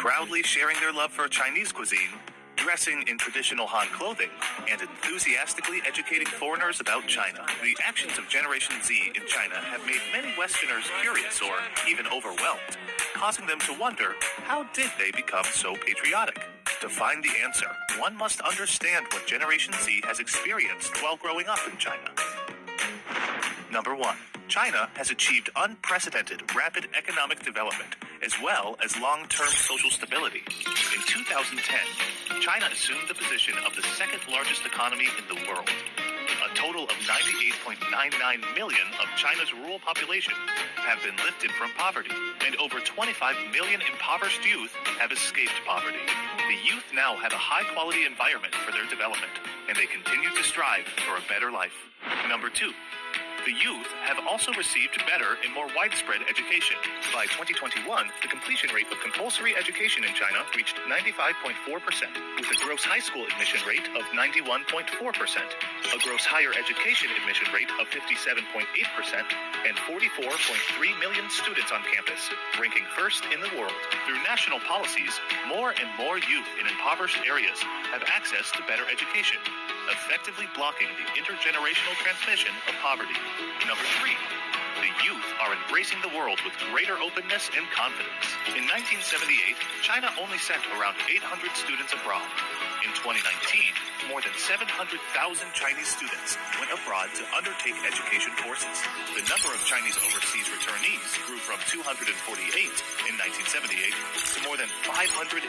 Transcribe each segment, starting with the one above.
proudly sharing their love for Chinese cuisine, dressing in traditional Han clothing, and enthusiastically educating foreigners about China. The actions of Generation Z in China have made many Westerners curious or even overwhelmed, causing them to wonder, how did they become so patriotic? To find the answer, one must understand what Generation Z has experienced while growing up in China. Number 1. China has achieved unprecedented rapid economic development as well as long-term social stability. In 2010, China assumed the position of the second largest economy in the world. A total of 98.99 million of China's rural population have been lifted from poverty, and over 25 million impoverished youth have escaped poverty. The youth now have a high-quality environment for their development, and they continue to strive for a better life. Number 2. The youth have also received better and more widespread education. By 2021, the completion rate of compulsory education in China reached 95.4%, with a gross high school admission rate of 91.4%, a gross higher education admission rate of 57.8%, and 44.3 million students on campus, ranking first in the world. Through national policies, more and more youth in impoverished areas have access to better education, effectively blocking the intergenerational transmission of poverty. Number 3. The youth are embracing the world with greater openness and confidence. In 1978, China only sent around 800 students abroad. In 2019, more than 700,000 Chinese students went abroad to undertake education courses. The number of Chinese overseas returnees grew from 248 in 1978 to more than 580,000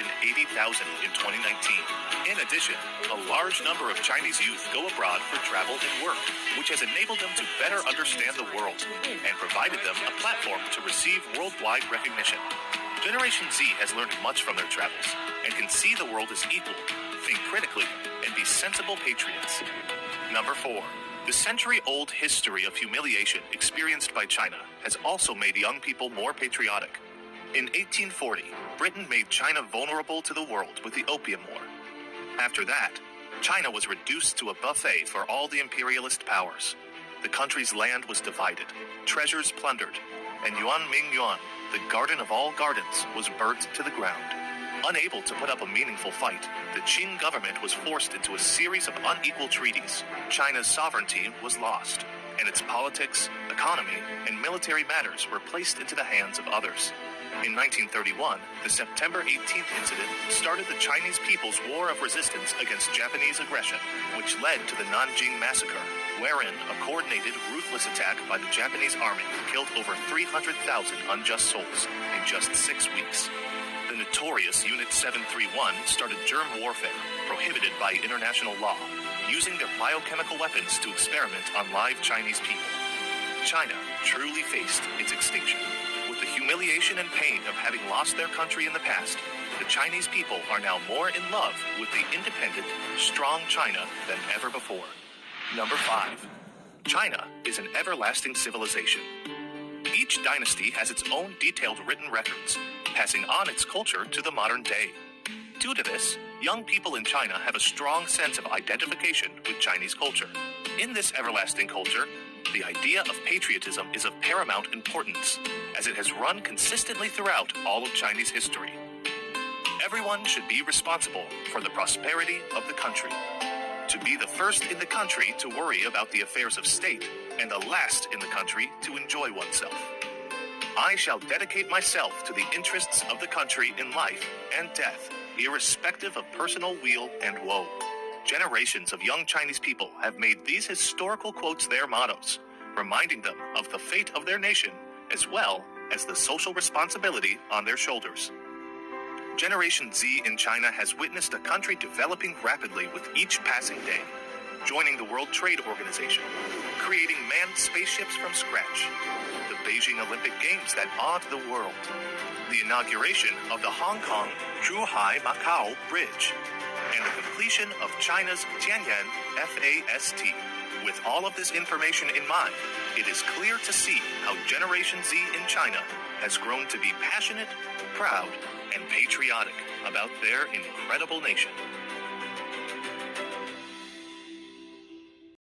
in 2019. In addition, a large number of Chinese youth go abroad for travel and work, which has enabled them to better understand the world and provided them a platform to receive worldwide recognition. Generation Z has learned much from their travels and can see the world as equal, think critically, and be sensible patriots. Number 4. The century-old history of humiliation experienced by China has also made young people more patriotic. In 1840, Britain made China vulnerable to the world with the Opium War. After that, China was reduced to a buffet for all the imperialist powers. The country's land was divided, treasures plundered, and Yuanming Yuan, the garden of all gardens, was burnt to the ground. Unable to put up a meaningful fight, the Qing government was forced into a series of unequal treaties. China's sovereignty was lost, and its politics, economy, and military matters were placed into the hands of others. In 1931, the September 18th incident started the Chinese People's War of Resistance against Japanese aggression, which led to the Nanjing Massacre, wherein a coordinated, ruthless attack by the Japanese army killed over 300,000 unjust souls in just 6 weeks. The notorious Unit 731 started germ warfare, prohibited by international law, using their biochemical weapons to experiment on live Chinese people. China truly faced its extinction. With the humiliation and pain of having lost their country in the past, the Chinese people are now more in love with the independent, strong China than ever before. Number 5. China is an everlasting civilization. Each dynasty has its own detailed written records, passing on its culture to the modern day. Due to this, young people in China have a strong sense of identification with Chinese culture. In this everlasting culture, the idea of patriotism is of paramount importance, as it has run consistently throughout all of Chinese history. Everyone should be responsible for the prosperity of the country. To be the first in the country to worry about the affairs of state, and the last in the country to enjoy oneself. I shall dedicate myself to the interests of the country in life and death, irrespective of personal weal and woe. Generations of young Chinese people have made these historical quotes their mottos, reminding them of the fate of their nation as well as the social responsibility on their shoulders. Generation Z in China has witnessed a country developing rapidly with each passing day, joining the World Trade Organization, creating manned spaceships from scratch, the Beijing Olympic Games that awed the world, the inauguration of the Hong Kong-Zhuhai-Macau Bridge, and the completion of China's Tianyan FAST. With all of this information in mind, it is clear to see how Generation Z in China has grown to be passionate, proud, and patriotic about their incredible nation.